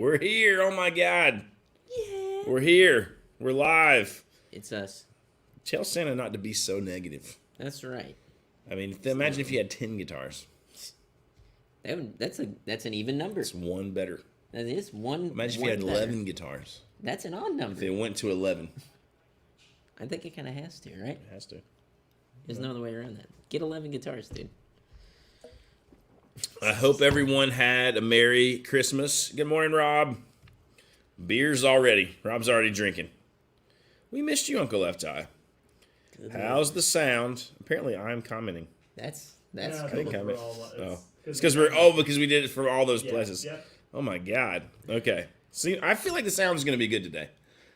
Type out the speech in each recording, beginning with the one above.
We're here. Oh, my God. Yeah. We're here. We're live. It's us. Tell Santa not to be so negative. That's right. I mean, imagine if you had 10 guitars. That's an even number. It's one better. That is one. Imagine one if you had better. 11 guitars. That's an odd number. If it went to 11. I think it kind of has to, right? It has to. There's no other way around that. Get 11 guitars, dude. I hope everyone had a Merry Christmas. Good morning, Rob. Beers already. Rob's already drinking. We missed you, Uncle Left Eye. How's the sound? Apparently, I'm commenting. That's I cool. didn't comment. It's because we did it for all those places. Yep. Oh my God. Okay. See, I feel like the sound is going to be good today.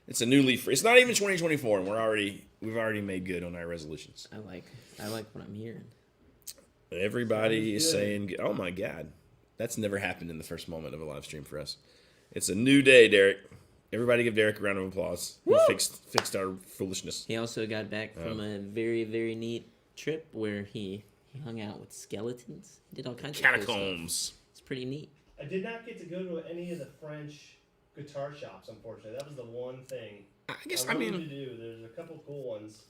It's a new leaf. It's not even 2024, and we've already made good on our resolutions. I like what I'm hearing. Everybody is saying, "Oh my God," that's never happened in the first moment of a live stream for us. It's a new day, Derek. Everybody, give Derek a round of applause. He fixed our foolishness. He also got back from a very, very neat trip where he hung out with skeletons. He did all kinds of cool Catacombs. stuff. It's pretty neat. I did not get to go to any of the French guitar shops, unfortunately. That was the one thing I guess I wanted to do. There's a couple cool ones,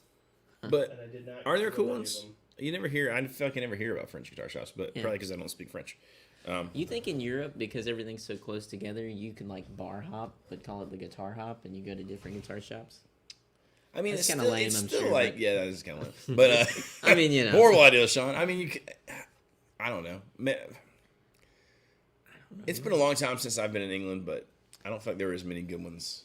but and I did not. are there go to cool any of ones? them. You never hear. I feel like I never hear about French guitar shops, but probably because I don't speak French. You think in Europe, because everything's so close together, you can like bar hop, but call it the guitar hop, and you go to different guitar shops? I mean, That's it's kinda still, lame, it's I'm still sure, like, but- yeah, that is kind of lame. But I mean, you know. horrible idea, Sean. I mean, I don't know. It's been a long time since I've been in England, but I don't feel like there were as many good ones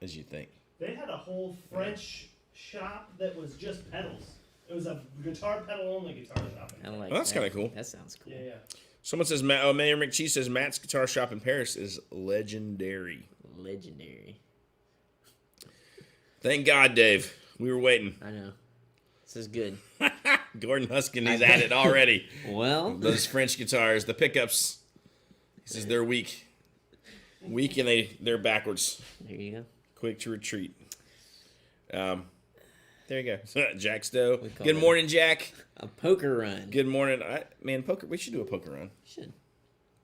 as you think. They had a whole French shop that was just pedals. It was a guitar pedal only guitar shop. I like Well, that's that. kinda cool. That sounds cool. Yeah. Someone says, Mayor McChee says, Matt's guitar shop in Paris is legendary. Legendary. Thank God, Dave. We were waiting. I know. This is good. Gordon Huskin, he's at it already. Well, Those French guitars, the pickups, he says they're weak. Weak and they're backwards. there you go. Quick to retreat. There you go. Jack Stowe. call Good that- morning, Jack. A poker run. Good morning. Poker. We should do a poker run. Should.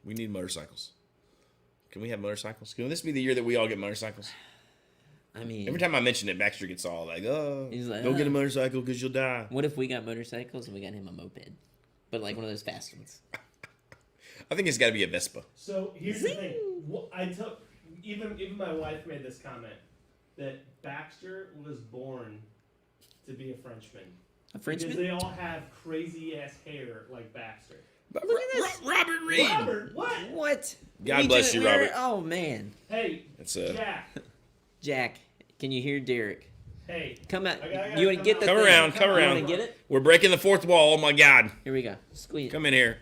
We need motorcycles. Can we have motorcycles? Can this be the year that we all get motorcycles? I mean, Every time I mention it, Baxter gets all like, "Oh, He's like, go get a "Oh." motorcycle because you'll die." what if we got motorcycles and we got him a moped? But like one of those fast ones. I think it's got to be a Vespa. So here's the thing. I took even my wife made this comment that Baxter was born to be a Frenchman. A Because Frenchman? they all have crazy ass hair like Baxter. But Look at this. Robert Reed. Robert, what? What? God We bless do- you, we're- Robert. Oh, man. Hey, It's Jack. Jack, can you hear Derek? Hey. Come out. I gotta You want to come get out. the Come thing. around, come You around. want to get it? We're breaking the fourth wall. Oh my God! Here we go. Squeeze. Come in here.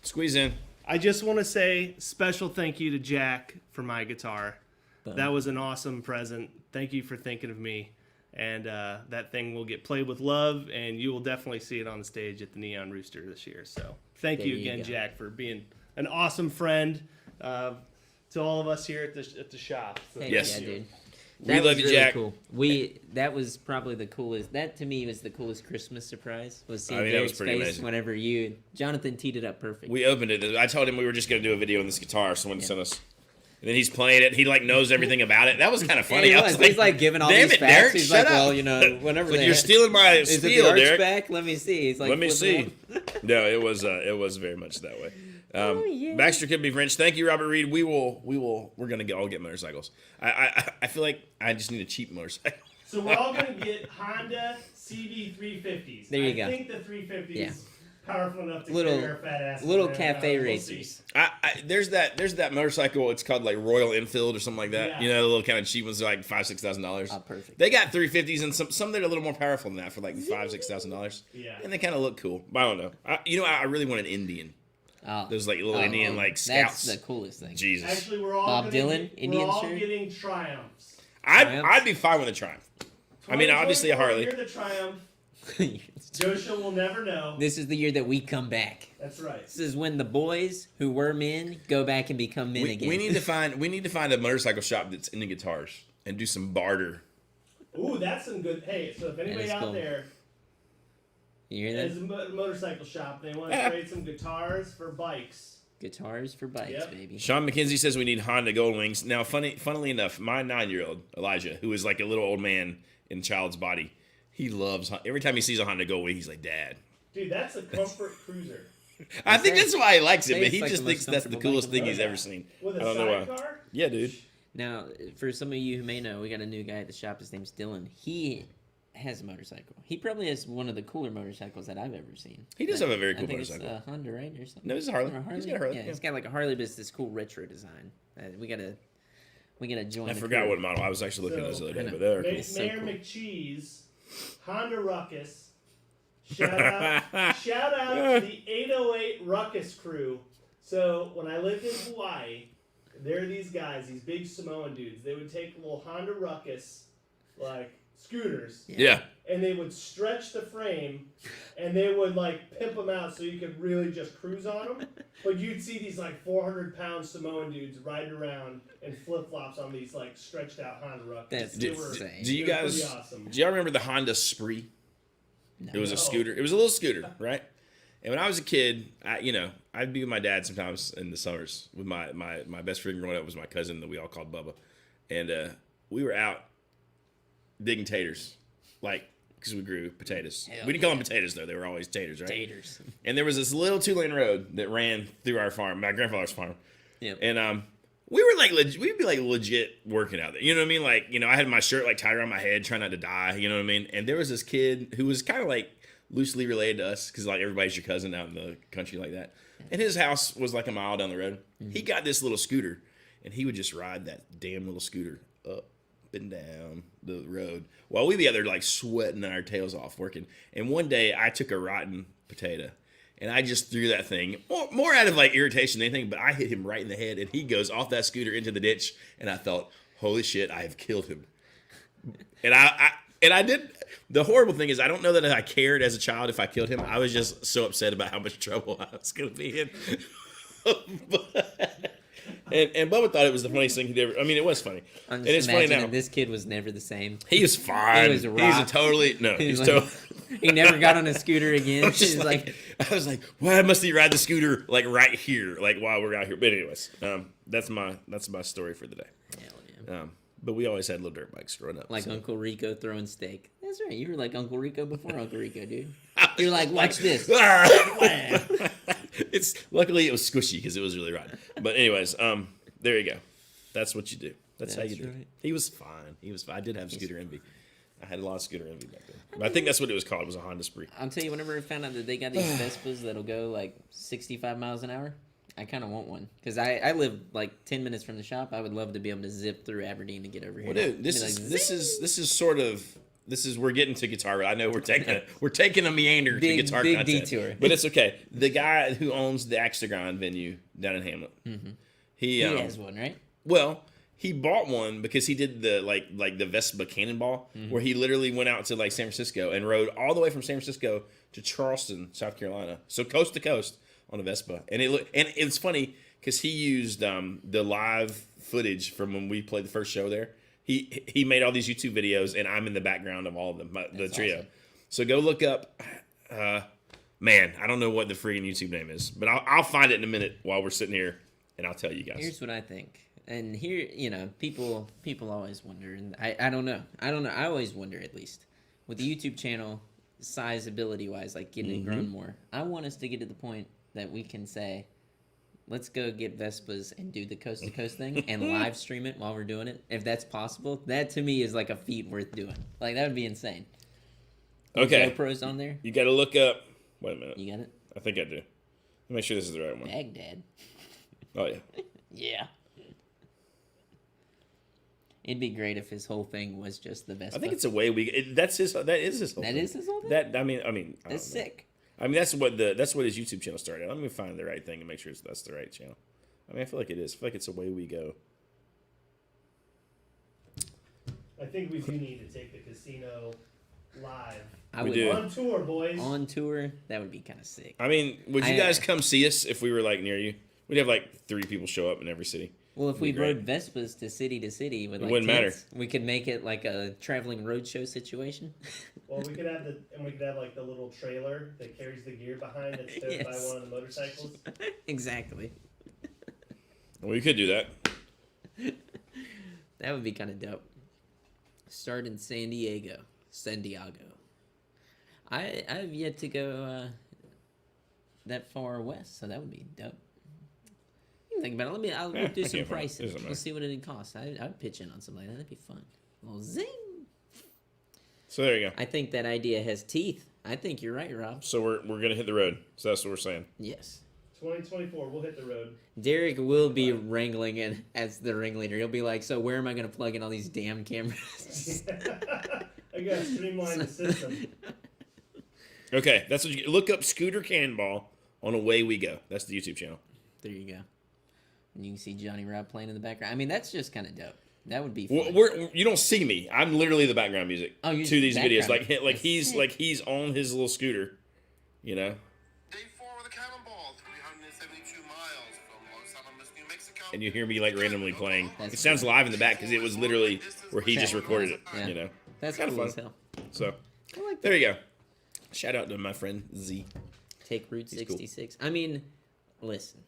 Squeeze in. I just want to say special thank you to Jack for my guitar. Boom. That was an awesome present. Thank you for thinking of me. And that thing will get played with love, and you will definitely see it on the stage at the Neon Rooster this year. So thank There you you again, go. Jack, for being an awesome friend to all of us here at the shop. So Hey, Yes. yeah, dude. We That love was you, really Jack. cool. That was probably the coolest. That to me was the coolest Christmas surprise. Was seeing I mean, that was Derek's pretty face amazing. whenever Jonathan teed it up perfect. We opened it. I told him we were just going to do a video on this guitar. Someone sent us. And then he's playing it. He like knows everything about it. That was kind of funny. Yeah, I he was was. He's like giving all "Damn these it, facts. Derek, He's shut like, up." well, you know, whenever Like, they you're stealing my is it the spiel, arch Derek. back? Let me see. He's like, Let me see. flipping it No, it was very much that way. yeah. Baxter could be French. Thank you, Robert Reed. We're gonna all get motorcycles. I feel like I just need a cheap motorcycle. So we're all going to get Honda CB 350s. There you I go. think the 350 Yeah. is powerful enough to Little- carry our fat asses. little around. cafe We'll racers. see. There's that motorcycle. It's called like Royal Enfield or something like that. Yeah. You know, the little kind of cheap ones, are like $5,000-$6,000. Oh, perfect. They got 350s and some that are a little more powerful than that for like $5,000-$6,000. Yeah. And they kind of look cool. But I don't know. I really want an Indian. Oh, Those like little Indian like That's scouts. the coolest thing. Jesus. Actually, we're all Bob gonna Dylan, Indian we're all shirt? getting Triumphs. I'd be fine with a Triumph. I mean, obviously a 2024, Harley. You're the Triumph. Joshua will never know. This is the year that we come back. That's right. This is when the boys who were men go back and become men again. We need to find a motorcycle shop that's into guitars and do some barter. Ooh, that's some good. Hey, so if anybody is out cool. there You hear has that? a motorcycle shop, they want to trade some guitars for bikes. Guitars for bikes, Yep. baby. Sean McKenzie says we need Honda Gold Wings. Now, funnily enough, my 9-year-old Elijah, who is like a little old man in a child's body, he loves every time he sees a Honda Gold Wing, he's like, Dad. Dude, that's a comfort cruiser. I think that's why he likes it, Say but it's he like just the most thinks that's the comfortable coolest bike thing in the he's world. ever seen. With I a don't know why. sidecar? Yeah, dude. Now, for some of you who may know, we got a new guy at the shop. His name's Dylan. He has a motorcycle. He probably has one of the cooler motorcycles that I've ever seen. He does have a very I cool think motorcycle. It's a Honda, right, or something. No, it's a Harley. Or He's got a Harley, Yeah, yeah. it's got like a Harley, but it's this cool retro design. We gotta join. I the forgot crew. what model. I was actually looking at those the other day, but they're Mayor cool. It's so cool. McCheese, Honda Ruckus. Shout out to the 808 Ruckus crew. So when I lived in Hawaii, there are these guys, these big Samoan dudes. They would take little Honda Ruckus, like scooters, Yeah. and they would stretch the frame, and they would like pimp them out so you could really just cruise on them. But you'd see these like 400-pound Samoan dudes riding around in flip flops on these like stretched out Honda Ruckus. That's They insane. Do you they were guys? pretty awesome. Do y'all remember the Honda Spree? No. It was a No. scooter. It was a little scooter, right? And when I was a kid, I'd be with my dad sometimes in the summers. With my best friend growing up was my cousin that we all called Bubba, and we were out digging taters, like because we grew potatoes. Hell We didn't call them potatoes though; they were always taters, right? Taters. And there was this little 2-lane road that ran through our farm, my grandfather's farm. Yep. And we were like, we'd be like legit working out there. You know what I mean? Like, I had my shirt like tied around my head, trying not to die. You know what I mean? And there was this kid who was kind of like loosely related to us because like everybody's your cousin out in the country like that. And his house was like a mile down the road. Mm-hmm. He got this little scooter, and he would just ride that damn little scooter up and down the road while we'd be out there like sweating our tails off working. And one day I took a rotten potato and I just threw that thing more out of like irritation than anything, but I hit him right in the head and he goes off that scooter into the ditch. And I thought, holy shit, I have killed him. And I did. The horrible thing is I don't know that I cared as a child if I killed him. I was just so upset about how much trouble I was going to be in. And Bubba thought it was the funniest thing he'd ever. I mean, it was funny, I'm and just it's funny imagining now. this kid was never the same. He was fine. He was He's a rocked. totally no. He He's was totally. he never got on a scooter again. I was just He's like, I was like, why must he ride the scooter like right here, like while we're out here? But anyways, that's my story for the day. hell yeah. But we always had little dirt bikes growing up. Like so. Uncle Rico throwing steak. That's right. You were like Uncle Rico before Uncle Rico, dude. You're like, watch this. It's luckily it was squishy because it was really rotten. But anyways, there you go. That's what you do. That's how you do. right. He was fine. I did have scooter envy. I had a lot of scooter envy back then. But I think that's what it was called. It was a Honda Spree. I'll tell you, whenever I found out that they got these Vespas that'll go like 65 miles an hour, I kind of want one. Because I live like 10 minutes from the shop. I would love to be able to zip through Aberdeen to get over here. Well, dude, this is we're getting to guitar. I know we're taking a meander to Big- guitar big content, detour. but it's okay. The guy who owns the Octagon venue down in Hamlet, he has one, right? well, he bought one because he did the like the Vespa Cannonball, where he literally went out to like San Francisco and rode all the way from San Francisco to Charleston, South Carolina, so coast to coast on a Vespa. And it's funny because he used the live footage from when we played the first show there. He made all these YouTube videos, and I'm in the background of all of them, the trio. Awesome. So go look up. Man, I don't know what the freaking YouTube name is, but I'll find it in a minute while we're sitting here, and I'll tell you guys. Here's what I think. And here, people always wonder, and I don't know. I always wonder, at least, with the YouTube channel, sizeability-wise, like getting it grown more. I want us to get to the point that we can say, let's go get Vespas and do the coast-to-coast thing and live stream it while we're doing it. If that's possible, that to me is like a feat worth doing. Like, that would be insane. Okay. GoPros on there? You got to look up. Wait a minute. You got it? I think I do. Let me make sure this is the right one. Baghdad. Oh yeah. Yeah. It'd be great if his whole thing was just the Vespa. I think it's a way that is his whole That thing. is his whole thing? That I mean I don't That's know. sick. I mean that's what his YouTube channel started. Let me find the right thing and make sure that's the right channel. I mean I feel like it is. I feel like it's a way we go. I think we do need to take the casino live. I We would do. On tour, boys. on tour. That would be kind of sick. I mean, would you I- guys come see us if we were like near you? We'd have like 3 people show up in every city. Well, if It'd we be great. rode Vespas to city with like wouldn't matter. tents, we could make it like a traveling roadshow situation. Well, we could have like the little trailer that carries the gear behind that's towed by Yes. one of the motorcycles. Exactly. Well, you could do that. That would be kind of dope. Start in San Diego. I've yet to go that far west, so that would be dope. You think about it. I'll look through some prices. We'll see what it costs. I'd pitch in on something like that. That'd be fun. A little zing. So there you go. I think that idea has teeth. I think you're right, Rob. So we're gonna hit the road. So that's what we're saying. Yes. 2024, we'll hit the road. Derek will be wrangling in as the ringleader. He'll be like, so where am I going to plug in all these damn cameras? I gotta streamline the system. Okay, that's what you look up. Scooter Cannonball on Away We Go. That's the YouTube channel. There you go. And you can see Johnny Rob playing in the background. I mean, that's just kind of dope. That would be fun. You don't see me. I'm literally the background music to these videos. background. Like he's on his little scooter, you know. Day 4 of the Cannonball, 372 miles from Los Alamos, New Mexico. And you hear me like randomly playing. That's It sounds live in the back because it was literally where he just recorded it. Yeah. You know, That's kind of cool fun. as hell. So I like there you go. Shout out to my friend Z. Take Route He's cool. 66. I mean, listen.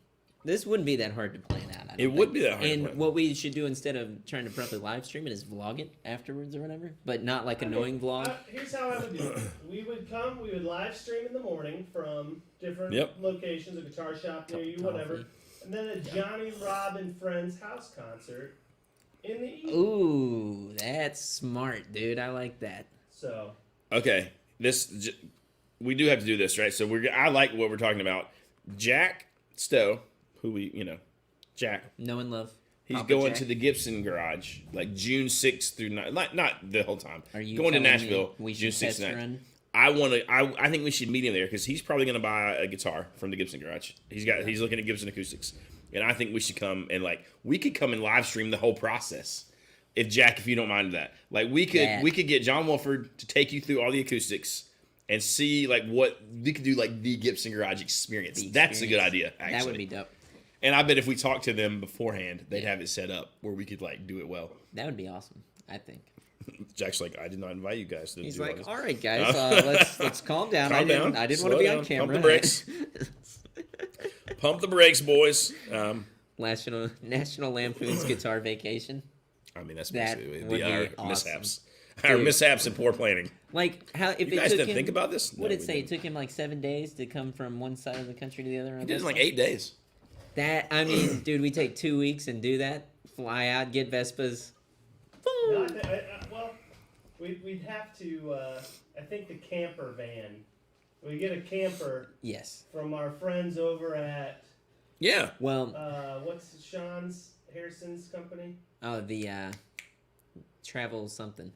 This wouldn't be that hard to plan out. I don't It would think. be that hard to And plan. what we should do instead of trying to properly live stream it is vlog it afterwards or whatever. But not like annoying vlog. Here's how I would do it. We would live stream in the morning from different Yep. locations, a guitar shop near you, Coffee. whatever. And then a Johnny Rob and Friends house concert in the evening. Ooh, that's smart, dude. I like that. So, Okay, we do have to do this, right? So I like what we're talking about. Jack Stowe, Jack. Know and love. He's Papa going Jack. to the Gibson garage like June 6th through 9th. Not the whole time. Are you going to telling me Nashville we June should 6th test to 9th. run? I think we should meet him there because he's probably going to buy a guitar from the Gibson garage. He's looking at Gibson acoustics, and I think we should come and we could come and live stream the whole process. If you don't mind that, we could get John Wolford to take you through all the acoustics and see what we could do, the Gibson garage experience. That's a good idea. Actually, That would be dope. And I bet if we talked to them beforehand, they'd have it set up where we could do it well. That would be awesome. I think. Jack's like, I did not invite you guys to He's do all like, this. all right, guys, let's calm down. Calm down. I didn't Slow want to be down. on camera. Pump the brakes. Pump the brakes, boys. National Lampoon's Guitar Vacation. I mean, that's That basically would be our awesome. mishaps. Our Dude. mishaps and poor planning. If You it guys took didn't him, think about this? What No, did it we say? didn't. It took him 7 days to come from one side of the country to the other. He did it in 8 days. Dude, we take 2 weeks and do that. Fly out, get Vespas. no, we'd have to. I think the camper van. We get a camper Yes. from our friends over at Yeah. Well, what's Harrison's company? the travel something.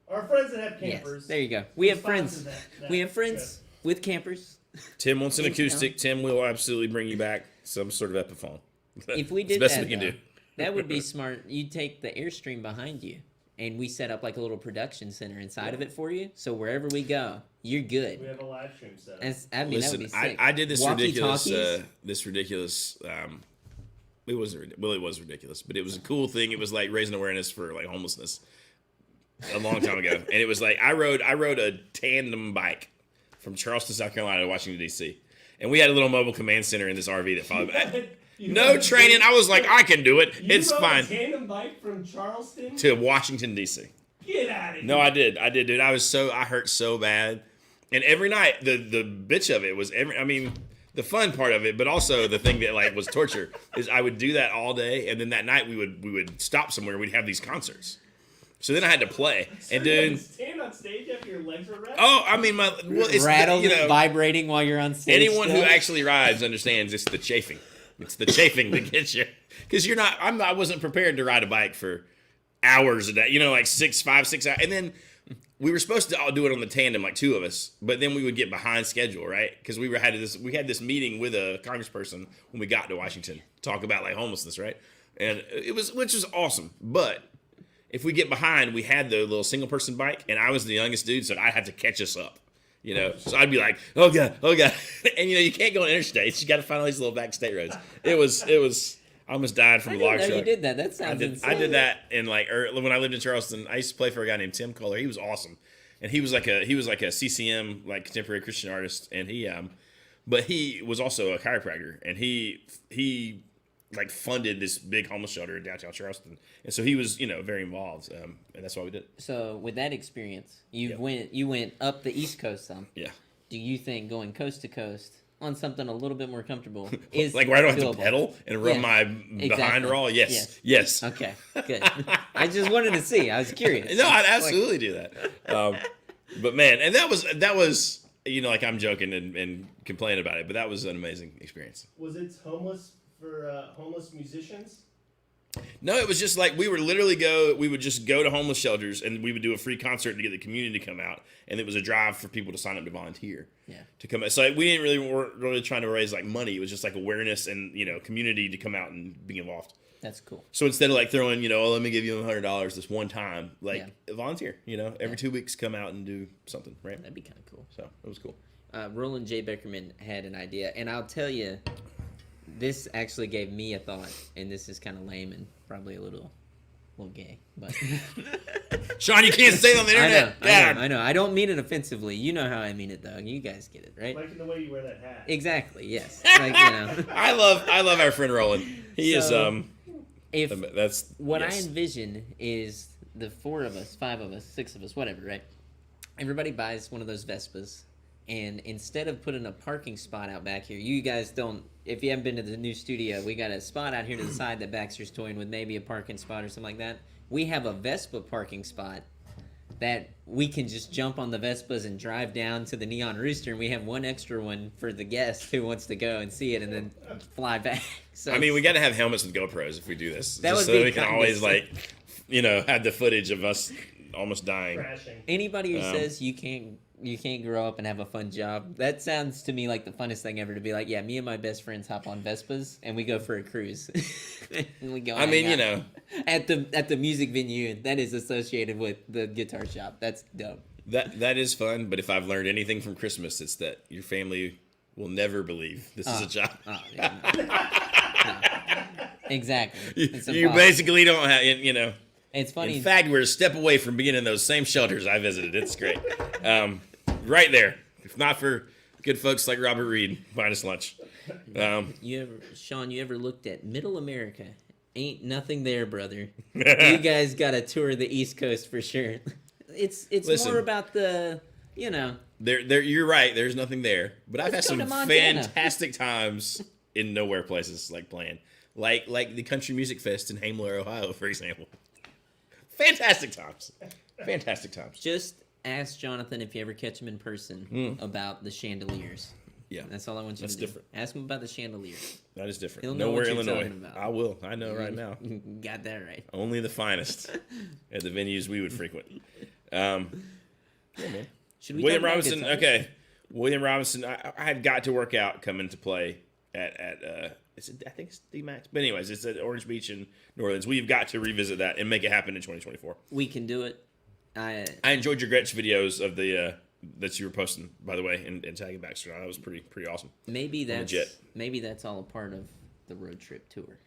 Our friends that have Yes. campers. There you go. We have sponsor friends. that We have friends with campers. Tim wants an You know. acoustic. Tim will absolutely bring you back some sort of Epiphone. If we It's the did best that, we can though, do. that would be smart. You take the Airstream behind you, and we set up a little production center inside of it for you. So wherever we go, you're good. We have a live stream set up. That Listen, would be sick. I did this ridiculous. Walkie-talkies? It wasn't. Well, it was ridiculous, but it was a cool thing. It was raising awareness for homelessness a long time ago, and it was I rode a tandem bike from Charleston, South Carolina to Washington D.C., and we had a little mobile command center in this RV that followed me. No training. I was like, I can do it. It's rode fine. A tandem bike from Charleston To Washington D.C. Get out of here. No, I did, dude. I hurt so bad, and every night the bitch of it was the fun part of it, but also the thing that was torture is I would do that all day, and then that night we would stop somewhere. We'd have these concerts, so then I had to play, So and you had dude. to stand on stage after your legs were wrapped? Oh, it's Rattle the, vibrating while you're on stage. anyone who still. actually rides understands it's the chafing. It's the chafing that gets you, because I wasn't prepared to ride a bike for hours a day. 5, 6 hours, and then we were supposed to all do it on the tandem, 2 of us, but then we would get behind schedule, right? Because we had this meeting with a congressperson when we got to Washington to talk about homelessness, right? And which was awesome, but if we get behind, we had the little single person bike, and I was the youngest dude, so I'd have to catch us up. So I'd be like, oh god, and you can't go on interstates. You got to find all these little back state roads. It was. I almost died from I a didn't log know truck. you did that. That sounds insane. I did that in when I lived in Charleston. I used to play for a guy named Tim Kohler. He was awesome, and he was like a CCM contemporary Christian artist, and but he was also a chiropractor, and he like funded this big homeless shelter in downtown Charleston, and so he was very involved, and that's why we did it. So with that experience, you Yep. went up the East Coast some. Yeah, Do you think going coast to coast on something a little bit more comfortable is like where I don't have doable? to pedal and run Yeah, my behind exactly. roll. Yes. Okay, good. I just wanted to see. I was curious. No, I'd absolutely do that. But man, and that was like I'm joking and complaining about it, but that was an amazing experience. Was it homeless for homeless musicians? No, it was just like we would just go to homeless shelters and we would do a free concert to get the community to come out, and it was a drive for people to sign up to volunteer. Yeah. To come out. So we weren't really trying to raise like money. It was just like awareness and community to come out and be involved. That's cool. So instead of like throwing let me give you $100 this one time, like volunteer. Every 2 weeks come out and do something, right? That'd be kind of cool. So it was cool. Roland J. Beckerman had an idea, and I'll tell you, this actually gave me a thought, and this is kind of lame and probably a little gay, but Sean, you can't say it on the internet. I know. I don't mean it offensively. You know how I mean it, though. You guys get it, right? Like in the way you wear that hat. Exactly. Yes. Like I love our friend Roland. He is If that's what yes. I envision is the 4 of us, 5 of us, 6 of us, whatever, right? Everybody buys one of those Vespas, and instead of putting a parking spot out back here, you guys don't. If you haven't been to the new studio, we got a spot out here to the side that Baxter's toying with, maybe a parking spot or something like that. We have a Vespa parking spot that we can just jump on the Vespas and drive down to the Neon Rooster, and we have one extra one for the guest who wants to go and see it and then fly back. So I mean, we got to have helmets with GoPros if we do this. That just would so be we can kinda always sick. have the footage of us almost dying. Crashing. Anybody who says you can't grow up and have a fun job, that sounds to me like the funnest thing ever, to be like, yeah, me and my best friends hop on Vespas and we go for a cruise. And we go I mean, hang out at the music venue that is associated with the guitar shop. That's dope. That is fun, but if I've learned anything from Christmas, it's that your family will never believe this is a job. Oh, yeah, no. Exactly. It's You impossible. basically don't have, It's funny. In fact, we're a step away from being in those same shelters I visited. It's great. Right there. If not for good folks like Robert Reed buying us lunch. Sean, you ever looked at Middle America? Ain't nothing there, brother. You guys got to tour the East Coast for sure. It's Listen. more about the, There. You're right. There's nothing there. But I've had Let's go some to Montana. fantastic times in nowhere places like playing. Like the Country Music Fest in Hamler, Ohio, for example. Fantastic times. Fantastic times. Just ask Jonathan if you ever catch him in person about the chandeliers. Yeah. That's all I want you That's to do. different. Ask him about the chandeliers. That is different. He'll know Nowhere, what you're Illinois. talking about. I will. I know right now. Got that right. Only the finest at the venues we would frequent. Yeah, man. Should we William talk about Robinson. guitars? Okay. William Robinson. I had got to work out coming to play at I think it's D-Max. But anyways, it's at Orange Beach in New Orleans. We've got to revisit that and make it happen in 2024. We can do it. I enjoyed your Gretsch videos of the that you were posting, by the way, and tagging Baxter. That was pretty awesome. Maybe that's Legit. all a part of the road trip tour.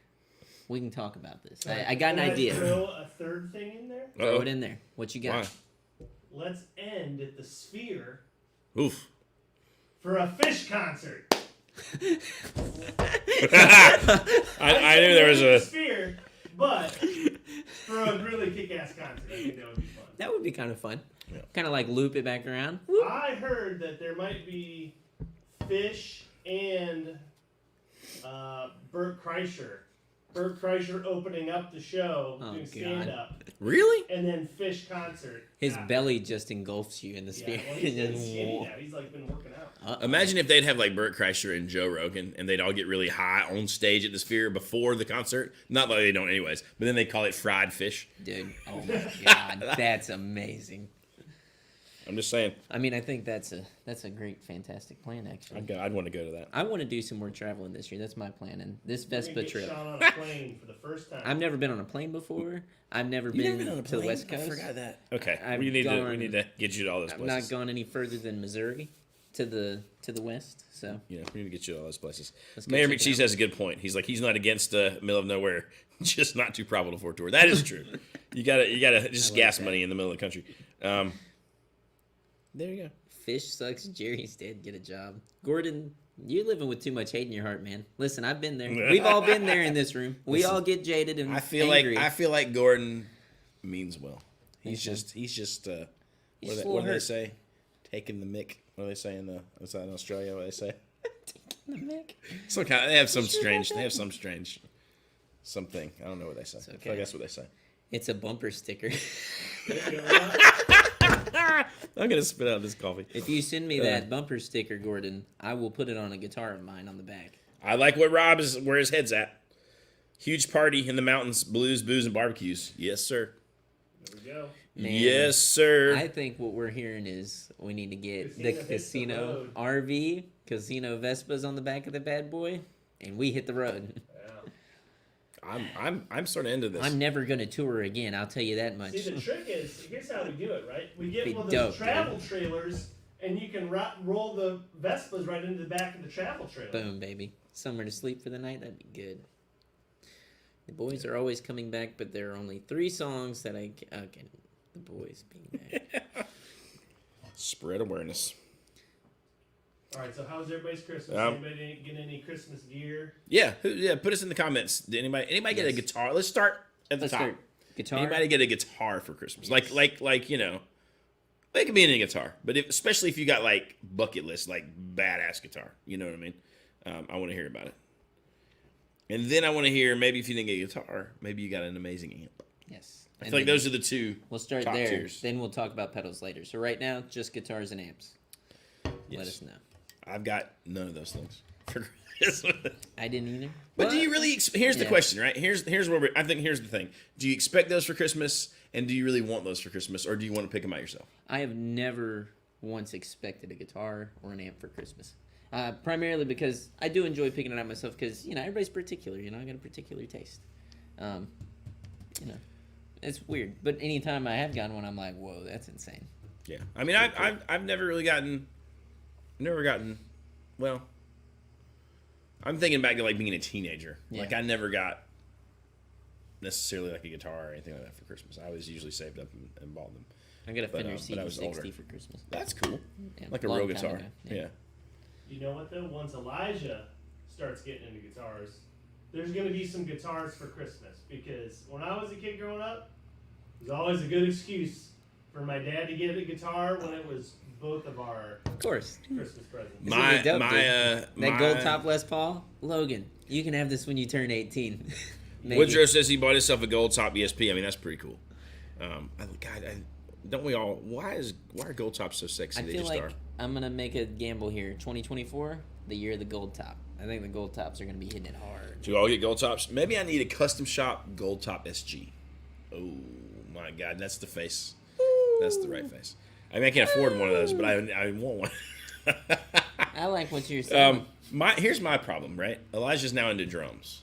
We can talk about this. I got an Can I idea. throw a third thing in there? Throw Uh-oh. it in there. What you got? Why? Let's end at the Sphere Oof. for a Fish concert. I knew there was a. Sphere, but for a really kick-ass concert. I think that would be fun. That would be kind of fun. Yeah. Kind of like loop it back around. I heard that there might be Fish and Bert Kreischer. Bert Kreischer opening up the show, Oh, doing God. stand-up, Really? and then Fish concert. His after. belly just engulfs you in the Yeah, sphere. well, he's been skinny now. He's like been working out. Uh-oh. Imagine if they'd have like Burt Kreischer and Joe Rogan, and they'd all get really high on stage at the Sphere before the concert. Not that they don't, anyways. But then they call it fried fish. Dude, oh my God, that's amazing. I'm just saying. I mean, I think that's a great, fantastic plan, actually. I'd want to go to that. I want to do some more traveling this year. That's my plan. And this We're gonna Vespa get trip. Sean on a plane for the first time. I've never been on a plane before. I've never been to the West Coast. I forgot that. Okay, I've we need gone- to get you to all those I've places. not gone any further than Missouri to the west. So Yeah, we need to get you to all those places. Let's go Mayor check it McCheese out. has a good point. He's like, he's not against middle of nowhere, just not too profitable for a tour. That is true. you gotta just like gas that. money in the middle of the country. There you go. Fish sucks. Jerry's dead. Get a job. Gordon You're living with too much hate in your heart, man. Listen, I've been there. We've all been there in this room. We all get jaded and I feel angry. like Gordon means well. He's just He's what do they hurt. say? Taking the mick. What do they say in Australia? What do they say? The Mick. Some kind. They have some strange. They have some strange something. I don't know what they say. It's I okay. guess what they say. It's a bumper sticker. I'm gonna spit out this coffee. If you send me that bumper sticker, Gordon, I will put it on a guitar of mine on the back. I like what Rob is where his head's at. Huge party in the mountains, blues, booze, and barbecues. Yes, sir. There we go. Man, Yes, sir. I think what we're hearing is we need to get Casino the hits the casino road. RV, Casino Vespas on the back of the bad boy, and we hit the road. Yeah. I'm sort of into this. I'm never gonna tour again. I'll tell you that much. See, the trick is, here's how we do it, right? We get Be one of dope, those travel trailers, and you can roll the Vespas right into the back of the travel trailer. Boom, baby. Somewhere to sleep for the night. That'd be good. The boys are always coming back, but there are only 3 songs that I okay. The boys being back. Spread awareness. All right, so how's everybody's Christmas? Um, Anybody get any Christmas gear? Yeah, put us in the comments. Did anybody get a Yes. guitar? Let's start at the Let's top. start. Guitar. Anybody get a guitar for Christmas? Yes. Like you know, it could be any guitar, but especially if you got like bucket list, like badass guitar. You know what I mean? I want to hear about it. And then I want to hear maybe if you didn't get a guitar, maybe you got an amazing amp. Yes. I And feel like then those are the two. we'll start top there. tiers. Then we'll talk about pedals later. So right now, just guitars and amps. Let Yes. us know. I've got none of those things for Christmas. I didn't either. But do you really? Here's the Yeah. question, right? Here's where I think here's the thing. Do you expect those for Christmas, and do you really want those for Christmas, or do you want to pick them out yourself? I have never once expected a guitar or an amp for Christmas. Primarily because I do enjoy picking it out myself because, everybody's particular. I got a particular taste. It's weird. But anytime I have gotten one, I'm like, whoa, that's insane. Yeah, I mean, I've never really gotten, well, I'm thinking back to like being a teenager. Yeah. Like I never got necessarily like a guitar or anything like that for Christmas. I always usually saved up and bought them. I got a But, Fender but I was older. CD60 for Christmas. That's cool. Yeah, Like a long real time guitar. ago. Yeah. You know what though? Once Elijah starts getting into guitars, there's gonna be some guitars for Christmas because when I was a kid growing up, it was always a good excuse for my dad to get a guitar when it was both of our Of course. Christmas presents. This would be dope, that That gold top Les Paul, Logan, you can have this when you turn 18. Maybe. Woodrow says he bought himself a gold top ESP. I mean, that's pretty cool. Don't we all? Why are gold tops so sexy? I They feel just like are. I'm gonna make a gamble here. 2024, the year of the gold top. I think the gold tops are gonna be hitting it hard. Do we all get gold tops? Maybe I need a custom shop gold top SG. Oh my God, that's the face. That's the right face. I mean, I can't afford one of those, but I want one. I like what you're saying. Here's my problem, right? Elijah's now into drums,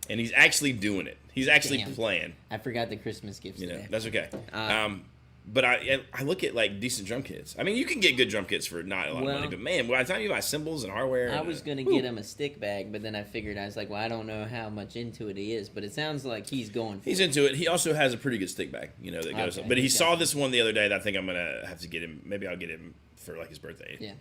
and he's actually doing it. He's actually Damn. playing. I forgot the Christmas gifts today. That's okay. But I look at like decent drum kits. I mean, you can get good drum kits for not a lot of money, but man, by the time you buy cymbals and hardware, I was gonna get him a stick bag, but then I figured I was like, well, I don't know how much into it he is, but it sounds like he's going. For He's into it. He also has a pretty good stick bag, that goes. Okay, But he he's saw got this one the other day that I think I'm gonna have to get him. Maybe I'll get him for like his birthday. Yeah.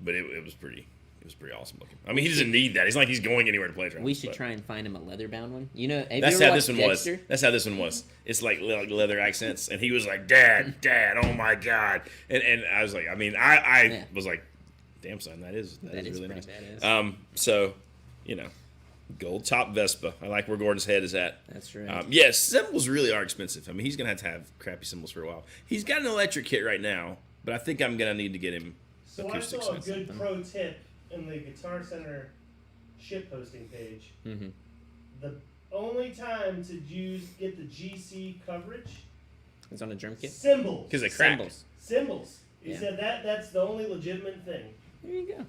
But it was pretty. It was pretty awesome looking. I mean, he doesn't need that. He's like he's going anywhere to play drums. We should but try and find him a leather bound one. Have That's you ever how this watched one Dexter? was. That's how this one was. It's like leather accents, and he was like, "Dad, oh my God!" And I was like, I mean, I was like, "Damn son, that is really pretty nice." badass. So, gold top Vespa. I like where Gordon's head is at. That's right. Yes, cymbals really are expensive. I mean, he's gonna have to have crappy cymbals for a while. He's got an electric kit right now, but I think I'm gonna need to get him So I acoustic saw a synths. good pro tip in the Guitar Center ship posting page. Mm-hmm. The only time to get the GC coverage, It's on a drum kit. cymbals. Because they crack. Cymbals. Cymbals. He Yeah. said that's the only legitimate thing. There you go.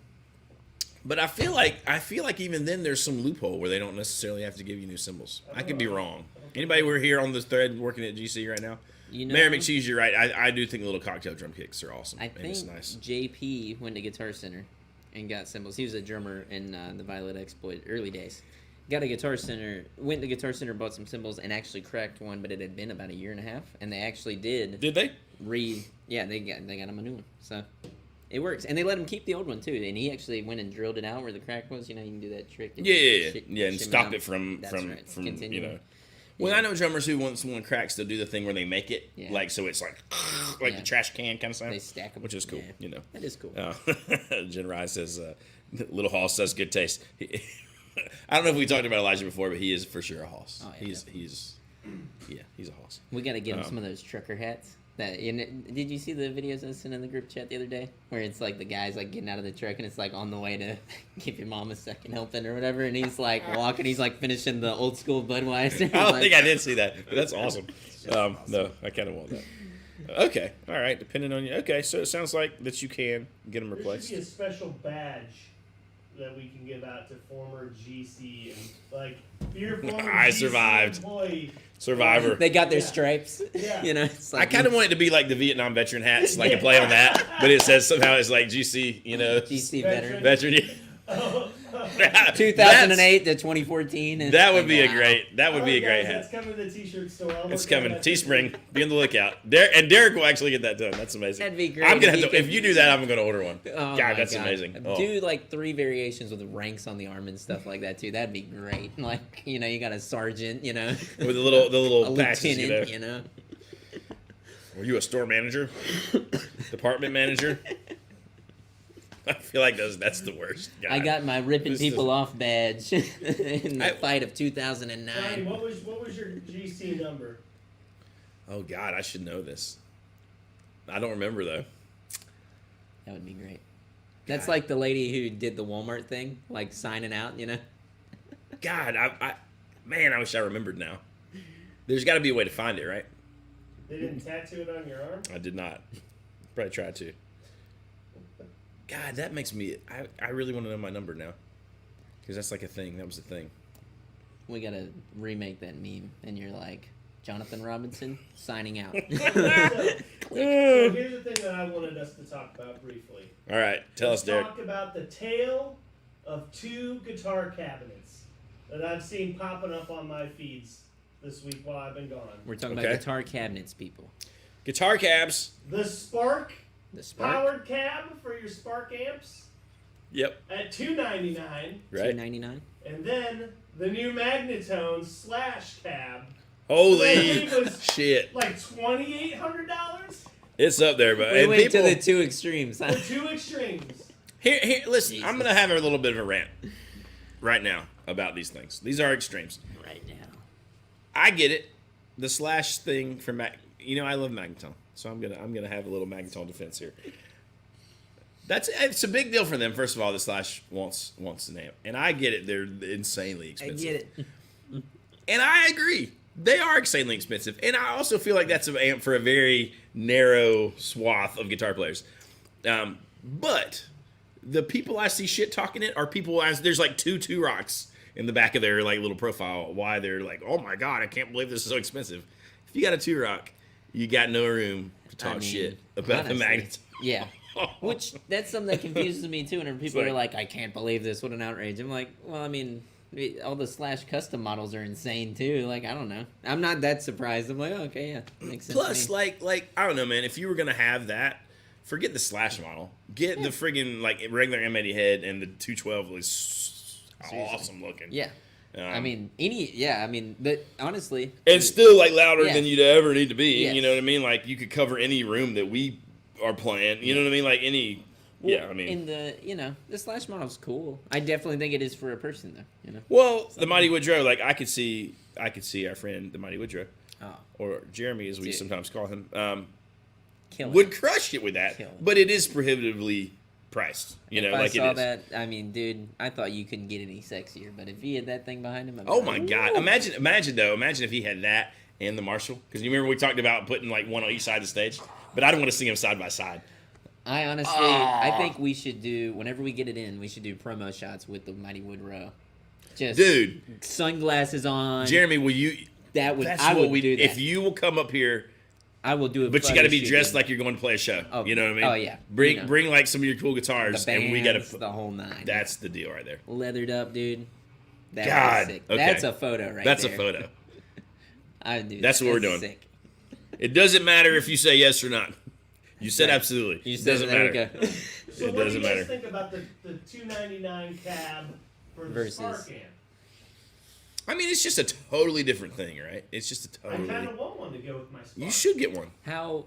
But I feel like even then there's some loophole where they don't necessarily have to give you new cymbals. I could be wrong. Anybody we're here on this thread working at GC right now? Mayor McCheese, you're right. I do think the little cocktail drum kicks are awesome. I and think it's nice. JP went to Guitar Center and got cymbals. He was a drummer in the Violet Exploit early days. Went to Guitar Center, bought some cymbals, and actually cracked one, but it had been about a year and a half, and they actually did Did they? they got him a new one. So It works, and they let him keep the old one too. And he actually went and drilled it out where the crack was. You know, you can do that trick. And And stop it from That's right. from Continue. you know. Well, I know drummers who once one cracks, they'll do the thing where they make it like so it's like Yeah. the trash can kind of sound. They stack them, which is cool. Yeah. You know, That is cool. Jen Rye says, "Little Hoss says good taste." I don't know if we talked about Elijah before, but he is for sure a Hoss. Oh, yeah, he's a Hoss. We got to get him some of those trucker hats. Did you see the videos I sent in the group chat the other day, where it's like the guy's like getting out of the truck and it's like on the way to give your mom a second helping or whatever, and he's like walking, he's like finishing the old school Budweiser. I don't think I did see that, but that's awesome. No, I kind of want that. Okay, all right. Depending on you. Okay, so it sounds like that you can get them There replaced. should be a special badge that we can give out to former GC and like if you're a former I GC survived. employee. Survivor. They got their Yeah. stripes. Yeah. You know, it's I like kind of want it to be like the Vietnam veteran hats, like a play on that, but it says somehow it's like GC, you know, GC Veteran. veteran. veteran. Oh, 2008 to 2014. and That would it's be like, a wow. great. That would be a great That's hat. coming to the t-shirt store. I'll It's work on coming. that. Teespring. Be on the lookout. Derek will actually get that done. That's amazing. That'd be great I'm gonna if have to. he If could- you do that, I'm gonna order one. Oh my God, that's God. amazing. Oh. Do like 3 variations with ranks on the arm and stuff like that too. That'd be great. Like, you know, you got a sergeant, you know, With the little a patches, lieutenant, you know. you know. Were you a store manager? Department manager? I feel like that's the worst. God. I got my ripping This people is- off badge in the I- fight of Johnny, 2009. what was your GC number? Oh God, I should know this. I don't remember though. That would be great. That's God. like the lady who did the Walmart thing, like signing out, you know. God, man, I wish I remembered now. There's got to be a way to find it, right? They didn't tattoo it on your arm? I did not. Probably tried to. God, that makes me. I really want to know my number now, because that's like a thing. That was a thing. We gotta remake that meme, and you're like Jonathan Robinson signing out. So here's the thing that I wanted us to talk about briefly. All right, tell us, Let's Derek. talk about the tale of 2 guitar cabinets that I've seen popping up on my feeds this week while I've been gone. We're talking Okay. about guitar cabinets, people. Guitar cabs. The Spark The Spark, powered cab for your Spark amps Yep. at $299, Right. $299. and then the new Magnetone / cab Holy That was- shit! like $2,800 It's up there, but We and went people, to the 2 extremes. for 2 extremes. here. Listen, I'm Jesus. gonna have a little bit of a rant right now about these things. These are extremes. right now. I get it. The slash thing for Mac. You know, I love Magnetone, so I'm gonna have a little Magnetone defense here. It's a big deal for them. First of all, the slash wants an amp, and I get it. They're insanely I expensive. get it. And I agree. They are insanely expensive. And I also feel like that's an amp for a very narrow swath of guitar players. But the people I see shit talking it are people there's like two rocks in the back of their like little profile. Why they're like, oh my God, I can't believe this is so expensive. If you got a 2-rock, you got no room to talk I mean, shit about the honestly, magnets. Yeah. Which, that's something that confuses me too. Whenever people like- are like, I can't believe this. What an outrage. I'm like, well, I mean, all the slash custom models are insane too. Like, I don't know. I'm not that surprised. I'm like, oh, okay, yeah. Makes sense. Plus, to me. like I don't know, man. If you were gonna have that, forget the slash model. Get the friggin' like regular M80 head, and the 212 is awesome looking. Yeah. I mean, honestly. and still like louder Yeah. than you'd ever need to be. Yes. You know what I mean? Like you could cover any room that we are playing. You know what I mean? Like any. Yeah, I mean. In the slash model's cool. I definitely think it is for a person though. You know. Well, the Mighty Woodrow, like I could see our friend the Mighty Woodrow, Oh, or Jeremy as we Dude. sometimes call him, kill it. would crush it with that. Kill it. But it is prohibitively priced. You know, If like I saw it is. that, I mean, dude, I thought you couldn't get any sexier. But if he had that thing behind him, I'd be Oh like, my God! "Ooh." Imagine if he had that and the Marshall, because you remember we talked about putting like one on each side of the stage, but I don't want to see them side by side. I honestly, I think we should do, whenever we get it in, we should do promo shots with the Mighty Woodrow. Just Dude, sunglasses on. Jeremy, will you? that would That's I what would we do that. If you will come up here, I will do it. but you got to be dressed like you're going to play a show. Oh, you know what I mean? oh, yeah. Bring You know. bring like some of your cool the guitars, bands, and we got to. the whole 9. That's the deal right there. Leathered up, dude. That God, was sick. okay. That's a photo right That's there. a photo. I do. That's what we're doing. Sick. It doesn't matter if you say yes or not. You said Right. absolutely. You It said doesn't there matter. we go. So It what do doesn't you guys matter. think about the $299 cab for the Versus- Spark amp? I mean, it's just a totally different thing, right? It's just a I kind totally. of want one to go with my Spark. You should get one. How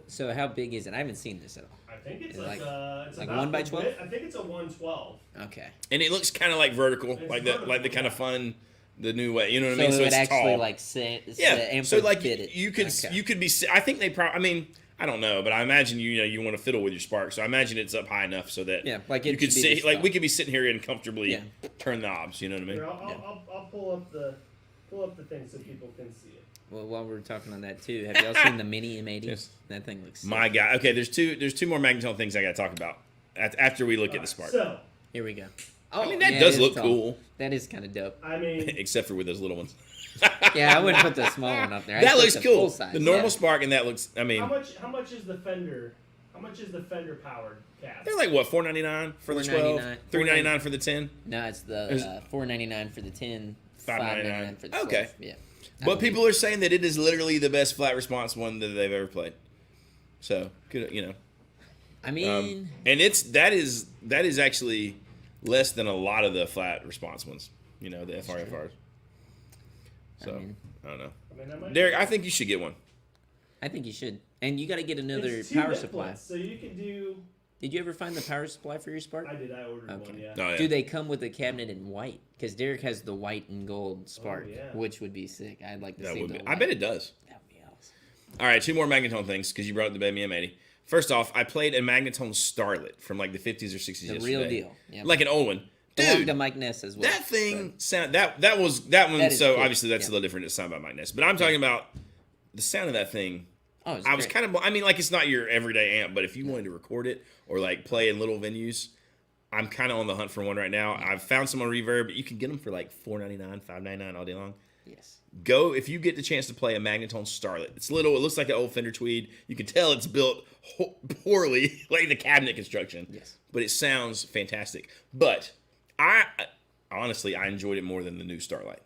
big is it? I haven't seen this at all. I think it's Is it like it's like about 1 by the 12? width. I think it's a 112. Okay. And it looks kind of like vertical, It's like vertical, the kind of yeah. fun, the new way. You know what So I mean? it So would it's actually tall. like sit. Yeah. The amp So would like fit it. you could Okay. you could be. I think they probably. I mean, I don't know, but I imagine you want to fiddle with your Spark, so I imagine it's up high enough so that Yeah, like you it could should be sit this like tall. we could be sitting here and comfortably Yeah. turn knobs. You know what I mean? Here, I'll pull up the thing so people can see it. Well, while we're talking on that too, have y'all seen the mini M80? Yes. That thing looks. My sick. God. Okay, there's two more magnetone things I got to talk about after we look at the Spark. So Here we go. Oh, I mean, that yeah, does it is look tall. cool, That is kind of dope. I mean, except for with those little ones. Yeah, I wouldn't put the small one up there. I'd That put looks the cool. full size, The normal yeah. Spark and that looks. I mean, how much is the Fender? How much is the Fender powered cab? they're like what $4.99 for the 12, $4.99. $3.99 for the 10. No, it's Is- the $4.99 for the 10, $5.99 $5.99 for the 12. Okay. Yeah. But people are saying that it is literally the best flat response one that they've ever played. So, good, you know. I mean, And that is actually less than a lot of the flat response ones. You know, the FRFRs. So, I don't know. I mean, I might Derek, I think you should get one. I think you should. And you got to get another It's 2 power niplets, supply. So you could do. Did you ever find the power supply for your Spark? I did. I ordered Okay. one. Yeah. Oh, yeah. Do they come with a cabinet in white? Because Derek has the white and gold Spark, yeah. which would be sick. I'd like to That see would the be. white. I bet it does. That would be awesome. All right, 2 more magnetone things because you brought up the baby M80. First off, I played a magnetone Starlet from like the 50s or 60s The yesterday. real deal. Yep. Like an old one. Belonged Dude, to Mike Ness as well. that thing but- sound that one. That is So cool. obviously that's Yeah. a little different. It's signed by Mike Ness, but I'm talking about the sound of that thing. Oh, it's I was great. kind of. I mean, like it's not your everyday amp, but if you wanted to record it or like play in little venues, I'm kind of on the hunt for one right now. I've found some on Reverb, but you can get them for like $4.99, $5.99 all day long. Yes. Go if you get the chance to play a magnetone Starlet. It's little. It looks like an old Fender Tweed. You can tell it's built poorly, like the cabinet construction. Yes. But it sounds fantastic. But I honestly enjoyed it more than the new Starlight.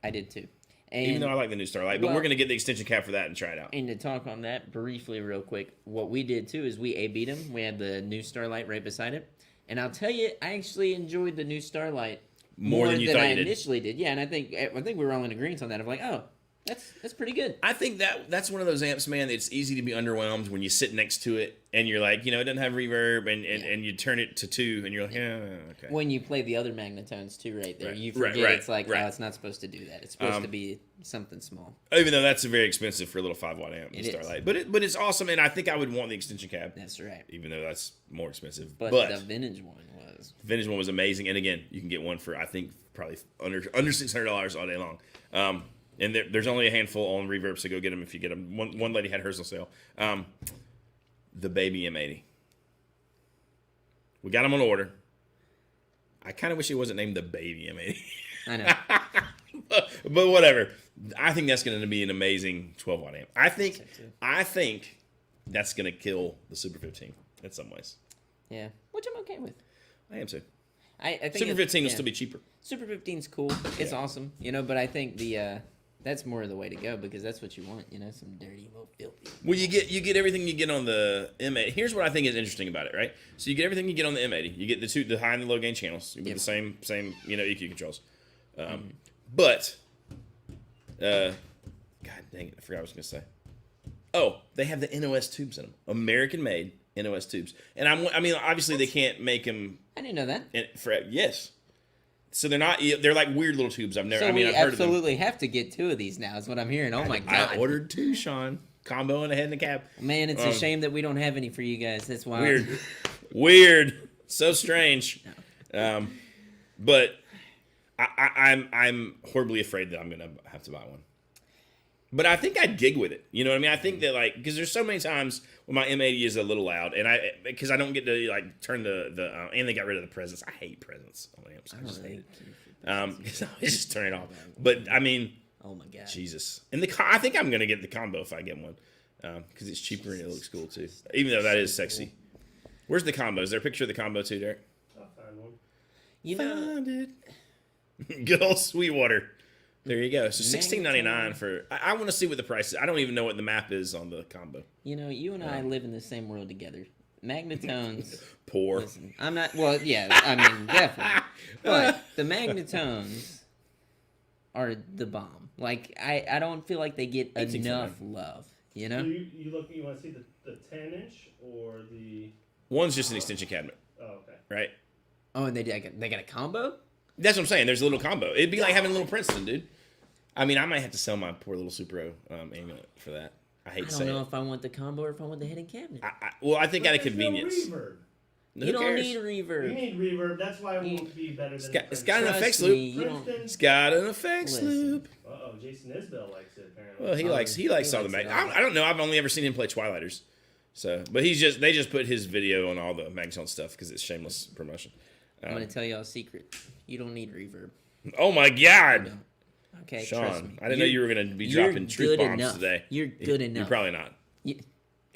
I did too. And, Even though I like the new Starlight, but well- we're gonna get the extension cab for that and try it out. and to talk on that briefly, real quick, what we did too is we A-B'd them. We had the new Starlight right beside it. And I'll tell you, I actually enjoyed the new Starlight More than you thought I you did. initially did. Yeah, and I think we were all in agreement on that. I'm like, oh, that's pretty good. I think that's one of those amps, man. It's easy to be underwhelmed when you sit next to it and you're like, it doesn't have reverb, and you turn it to 2 and you're like, yeah, okay. When you play the other magnetones too, right there, Right, you right, forget right, it's like, right. oh, it's not supposed to do that. It's supposed to be something small. Even though that's very expensive for a little 5-watt amp, the It is. Starlight, but it's awesome, and I think I would want the extension cab, That's right. even though that's more expensive. But, But the vintage one was. the vintage one was amazing, and again, you can get one for I think probably under $600 all day long. And there's only a handful on Reverb, so go get them if you get them. One lady had hers on sale. The Baby M80. We got them on order. I kind of wish it wasn't named the Baby M80. I know. but whatever. I think that's going to be an amazing 12-watt amp. I think that's going to kill the Super 15 in some ways. Yeah, which I'm okay with. I am too. I think Super it- 15 will yeah. still be cheaper. Super 15's cool. It's awesome, but I think that's more of the way to go because that's what you want, some dirty little filthy. Well, you get everything you get on the M80. Here's what I think is interesting about it, right? So you get everything you get on the M80. You get the high and the low gain channels with Yep. the same EQ controls. But God dang it, I forgot what I was going to say. Oh, they have the NOS tubes in them, American made NOS tubes, and I mean obviously they can't make them I didn't know that. yes. So they're like weird little tubes. I've So we heard of them. absolutely have to get 2 of these now. Is what I'm hearing. Oh my god, I ordered 2, Sean. Combo and a head and a cab. man! It's a shame that we don't have any for you guys. That's why. Weird, so strange. But I'm horribly afraid that I'm gonna have to buy one. But I think I'd gig with it. You know what I mean? I think that because there's so many times when my M80 is a little loud, and because I don't get to turn the and they got rid of the presence. I hate presence on amps. I just hate it. Because I just turn it off. But I mean, Oh my god. Jesus. And I think I'm gonna get the combo if I get one, because it's cheaper and it looks cool too. Even though that is sexy. Where's the combo? Is there a picture of the combo too, Derek? I'll find one. Found it. Good old Sweetwater. There you go. So $16.99 for. I want to see what the price is. I don't even know what the map is on the combo. you and I live in the same world together. Magnetones. Poor. Listen, I'm not. Well, yeah. I mean, definitely. But the Magnetones are the bomb. Like I don't feel like they get 18 enough love. You know. You want to see the 10-inch or the? One's just an extension cabinet, Oh, okay. right? Oh, and they got a combo. That's what I'm saying. There's a little combo. It'd be like having a little Princeton, dude. I mean, I might have to sell my poor little Supro amulet for that. I hate I to don't say know it. if I want the combo or if I want the hidden cabinet. Well, I think out of But there's convenience. No reverb. Who You don't cares? need reverb. You need reverb. That's why it won't be better than. It's got an Trust effects me, loop. you don't. It's got an effects Listen. loop. Uh-oh, Jason Isbell likes it apparently. Well, he likes he all likes the it mag. all. I don't know. I've only ever seen him play Twilighters. So, but they just put his video on all the Magnetone stuff because it's shameless promotion. I'm gonna tell y'all a secret. You don't need reverb. Oh my You God, don't. Okay, Sean! trust me. I didn't know you were gonna be you're dropping truth good bombs enough. today. You're good enough. You're probably not.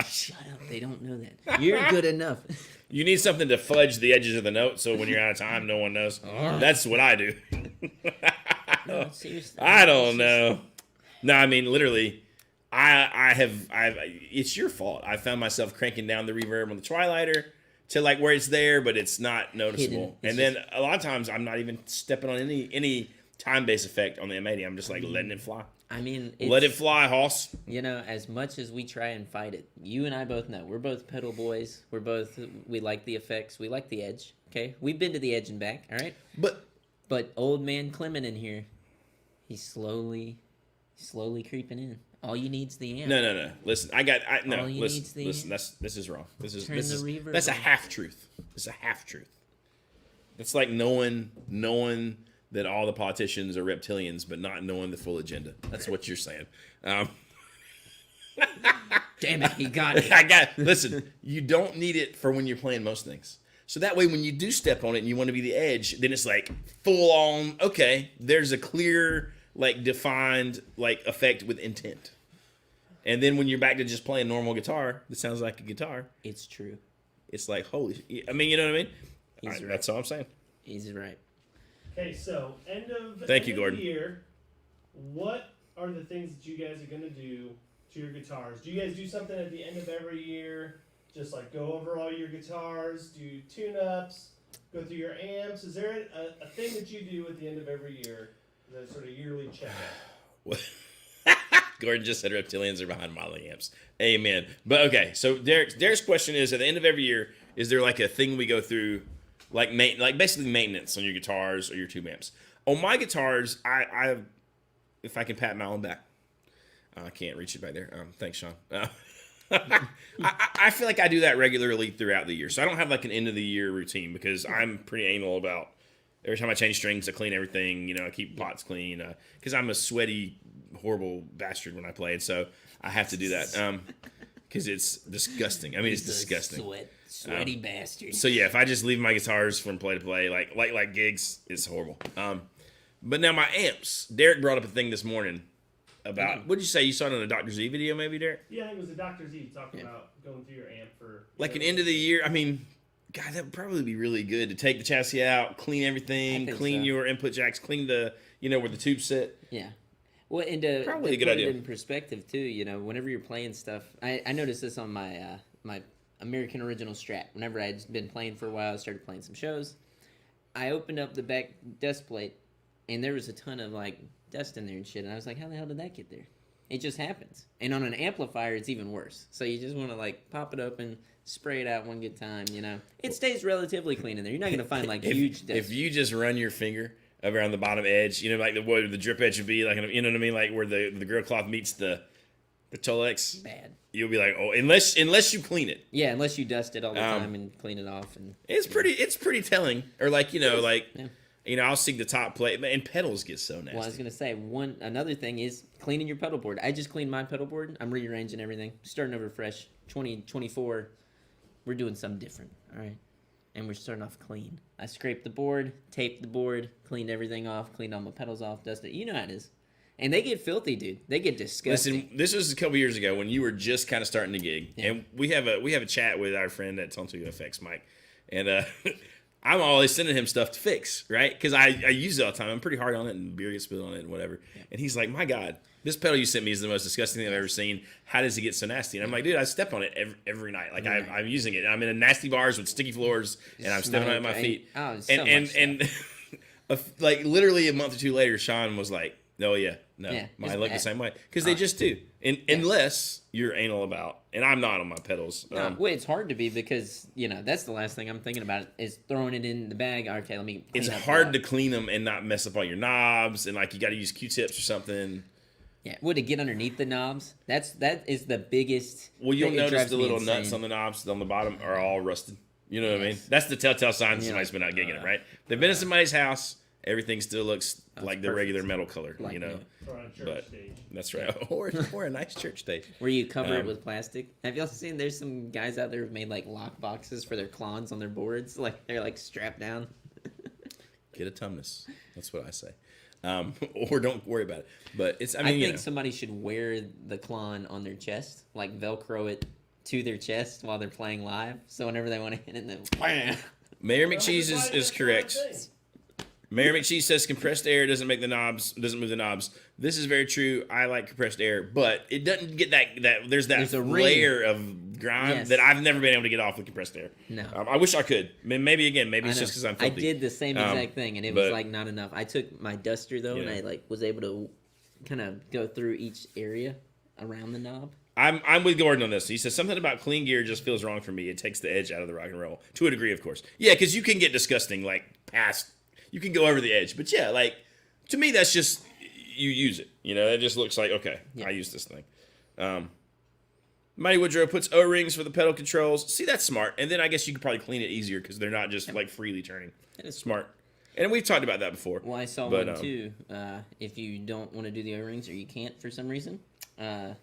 Shut up. They don't know that. You're good enough. You need something to fudge the edges of the note so when you're out of time, no one knows. That's what I do. No, seriously. I don't know. No, I mean literally. It's your fault. I found myself cranking down the reverb on the Twilighter to like where it's there, but it's not noticeable. It's And then a lot of times I'm not even stepping on any time-based effect on the M80. I'm just like letting it fly. I mean, Let it fly, Hoss. You know, as much as we try and fight it, you and I both know we're both pedal boys. We like the effects. We like the edge. Okay, we've been to the edge and back. All right, but old man Clement in here, he's slowly creeping in. All you need's the amp. No. Listen, no. All you need's the Listen. This is wrong. This is Turn the reverb that's a on. half truth. It's a half truth. It's like knowing that all the politicians are reptilians, but not knowing the full agenda. That's what you're saying. Damn it, he got it. Listen, you don't need it for when you're playing most things. So that way, when you do step on it and you want to be the edge, then it's like full on. Okay, there's a clear, like defined, like effect with intent. And then when you're back to just playing normal guitar, that sounds like a guitar. It's true. It's like holy. I mean, you know what I mean? He's right. That's all I'm saying. He's right. Okay, so end of Thank you, of Gordon. the year, what are the things that you guys are gonna do to your guitars? Do you guys do something at the end of every year? Just like go over all your guitars, do tune-ups, go through your amps. Is there a thing that you do at the end of every year, that sort of yearly checkup? Gordon just said reptilians are behind modeling amps. Amen. But okay, so Derek's question is: at the end of every year, is there like a thing we go through, like basically maintenance on your guitars or your tube amps? On my guitars, I if I can pat my own back, I can't reach it back there. Thanks, Sean. I feel like I do that regularly throughout the year, so I don't have like an end of the year routine because I'm pretty anal about every time I change strings, I clean everything. You know, I keep pots clean because I'm a sweaty, horrible bastard when I play it, so I have to do that because it's disgusting. I mean, it's disgusting. Sweaty bastard. So yeah, if I just leave my guitars from play to play, like gigs, it's horrible. But now my amps. Derek brought up a thing this morning about what'd you say? You saw it on a Dr. Z video, maybe, Derek? Yeah, I think it was a Dr. Z talking about going through your amp for Like an end of the year. I mean, God, that would probably be really good to take the chassis out, clean everything, clean your input jacks, clean the where the tubes sit. Yeah. Well, and to Probably a put good idea. it in perspective too, whenever you're playing stuff, I noticed this on my my American Original Strat. Whenever I'd been playing for a while, I started playing some shows. I opened up the back dust plate, and there was a ton of like dust in there and shit. And I was like, how the hell did that get there? It just happens. And on an amplifier, it's even worse. So you just want to like pop it open, spray it out one good time. It stays relatively clean in there. You're not gonna find like huge dust. If you just run your finger around the bottom edge, like where the drip edge would be, like you know what I mean, like where the grill cloth meets the Tolex. Bad. You'll be like, oh, unless you clean it. Yeah, unless you dust it all the time and clean it off, and It's pretty telling. Or like Yeah. I'll see the top plate, and pedals get so nasty. Well, I was gonna say another thing is cleaning your pedal board. I just cleaned my pedal board. I'm rearranging everything, starting over fresh. 2024, we're doing something different. All right, and we're starting off clean. I scraped the board, taped the board, cleaned everything off, cleaned all my pedals off, dusted. You know how it is. And they get filthy, dude. They get disgusting. Listen, this was a couple years ago when you were just kind of starting to gig, Yeah. and we have a chat with our friend at Tonto FX, Mike, and I'm always sending him stuff to fix, right? Because I use it all the time. I'm pretty hard on it, and beer gets spilled on it, and whatever. Yeah. And he's like, "My God, This pedal you sent me is the most disgusting thing I've ever seen. How does it get so nasty? And I'm like, dude, I step on it every night. Like I'm using it. I'm in nasty bars with sticky floors, and I'm stepping on it with my feet. And like literally a month or two later, Sean was like, "Oh yeah, no, I look the same way," because they just do. Unless you're anal about, and I'm not on my pedals. Well, it's hard to be because that's the last thing I'm thinking about is throwing it in the bag. Okay, let me. It's hard to clean them and not mess up all your knobs, and like you got to use Q-tips or something. Yeah, would it get underneath the knobs? That is the biggest. Well, you'll thing that notice drives the me little insane. nuts on the knobs on the bottom are all rusted. You know what I mean? That's the telltale sign somebody's been out gigging it, right? They've been in somebody's house. Everything still looks like the regular metal color, Like new. Or on a church stage. That's right. Or a nice church stage. Where you cover it with plastic. Have y'all seen? There's some guys out there who've made like lock boxes for their clons on their boards. Like they're like strapped down. Get a tumnus. That's what I say. Or don't worry about it. But it's. I mean, I think somebody should wear the clon on their chest, like Velcro it to their chest while they're playing live. So whenever they want to hit it, then Mayor McCheese is correct. Mayor McCheese says compressed air doesn't move the knobs. This is very true. I like compressed air, but it doesn't get that. There's a layer of grime that I've never been able to get off with compressed air. No. I wish I could. Maybe it's just because I'm filthy. I did the same exact thing, and it was like not enough. I took my duster though, and I like was able to kind of go through each area around the knob. I'm with Gordon on this. He says something about clean gear just feels wrong for me. It takes the edge out of the rock and roll to a degree, of course. Yeah, because you can get disgusting like past. You can go over the edge, but yeah, like to me, that's just you use it. It just looks like okay, I use this thing. Mighty Woodrow puts O-rings for the pedal controls. See, that's smart. And then I guess you could probably clean it easier because they're not just like freely turning. That is smart. And we've talked about that before. Well, I saw one too. If you don't want to do the O-rings or you can't for some reason, I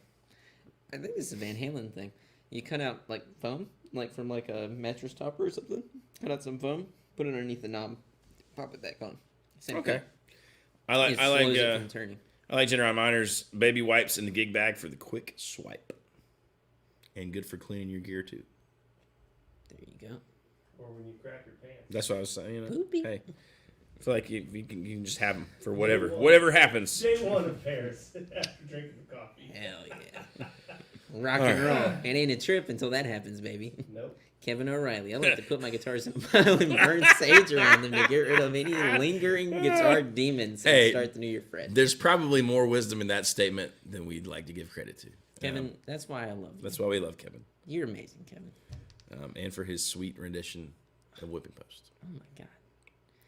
think this is a Van Halen thing. You cut out like foam, like from like a mattress topper or something. Cut out some foam, put it underneath the knob. Pop it back on. Same okay. thing. I like it from turning. I like General Miners baby wipes in the gig bag for the quick swipe, and good for cleaning your gear too. There you go. Or when you crap your pants. That's what I was saying. Poopy. Hey, I feel like you can just have them for whatever happens. Day one of Paris after drinking the coffee. Hell yeah. Rock and roll. It ain't a trip until that happens, baby. Nope. Kevin O'Reilly. I like to put my guitars in a pile and burn sage around them to get rid of any lingering guitar demons and start the new year fresh. There's probably more wisdom in that statement than we'd like to give credit to. Kevin, that's why I love you. That's why we love Kevin. You're amazing, Kevin. And for his sweet rendition of Whipping Post. Oh my God.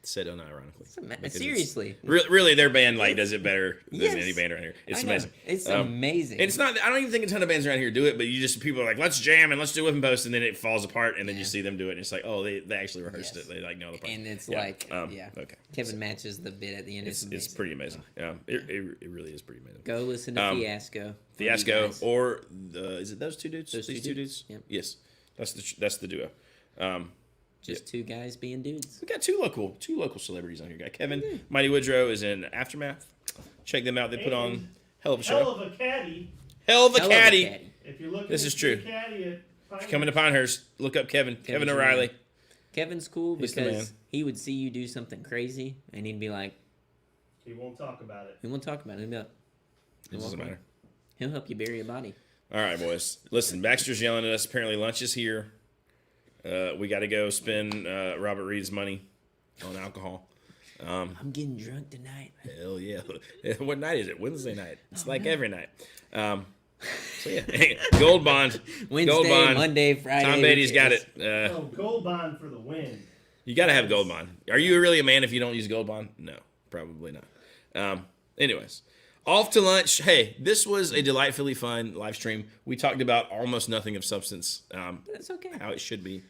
Said unironically. Seriously. Really, their band does it better than Yes. any band around here. It's I know. amazing. It's amazing. And it's not. I don't even think a ton of bands around here do it, but people are like, let's jam and let's do Whipping Post, and then it falls apart, and then you see them do it, and it's like, oh, they actually rehearsed it. They like know the part. And it's Okay. Kevin matches the bit at the end. It's pretty amazing. Yeah, it really is pretty amazing. Go listen to Fiasco. Fiasco or is it those two dudes? Those These two two dudes? Yep. Yes, that's the duo. Just two guys being dudes. We got two local celebrities on here. Got Kevin Mighty Woodrow is in Aftermath. Check them out. They put on hell of a show. Hell of a caddy. Hell of a caddy. If you're looking This is true. caddy at If you're coming to Pinehurst, look up Kevin O'Reilly. Kevin's cool He's the man. because he would see you do something crazy and he'd be like, He won't talk about it. he won't talk about it. He'll be like, It doesn't matter. he'll help you bury a body. All right, boys. Listen, Baxter's yelling at us. Apparently, lunch is here. We got to go spend Robert Reed's money on alcohol. I'm getting drunk tonight. Hell yeah. What night is it? Wednesday night. It's every night. So, yeah. Gold Bond. Wednesday, Gold Bond. Monday, Friday. Tom Beatty's got it. Gold Bond for the win. You got to have Gold Bond. Are you really a man if you don't use Gold Bond? No, probably not. Anyways. Off to lunch. Hey, this was a delightfully fun live stream. We talked about almost nothing of substance. That's okay. How it should be.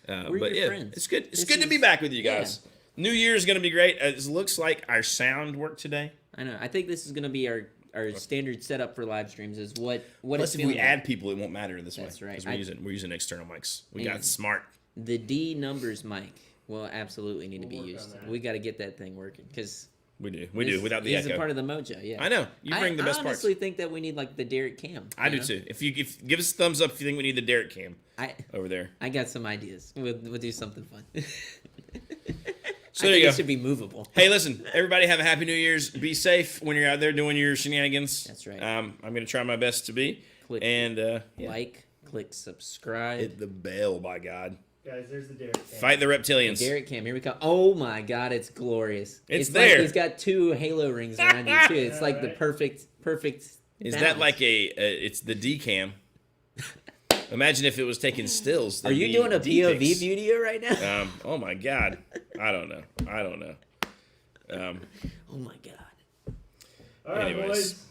We're but your yeah, friends. it's good. It's good to be back with you guys. Yeah. New Year's going to be great. It looks like our sound worked today. I know. I think this is going to be our standard setup for live streams. Is what Plus, it's if we like. add people, it won't matter this That's way. right. Because we're using external mics. We got smart. The D numbers mic will absolutely need to be used. We got to get that thing working because. We do. Without the echo. He's a part of the mojo, yeah. I know. You bring the best parts. I parts. honestly think that we need like the Derek Cam. I do too. If give us a thumbs up if you think we need the Derek Cam over there. I got some ideas. We'll do something fun. So I there think you it go. should be movable. Hey, listen, everybody have a happy New Year's. Be safe when you're out there doing your shenanigans. That's right. I'm going to try my best to be. Click And like, click subscribe. hit the bell, by God. Guys, there's the Derek cam. Fight the reptilians. Derek Cam, here we come. Oh my God, it's glorious. It's like there. he's got 2 halo rings around you too. It's Yeah, like the right? perfect. Is that balance. like it's the D cam? Imagine if it was taking stills. Are you doing a POV video right now? Oh my God. I don't know. Oh my God. All right, anyways. boys.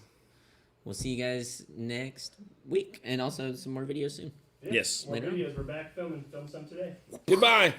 We'll see you guys next week, and also some more videos soon. Yeah, Yes. More Later on. videos. We're back filming. Film some today. Goodbye.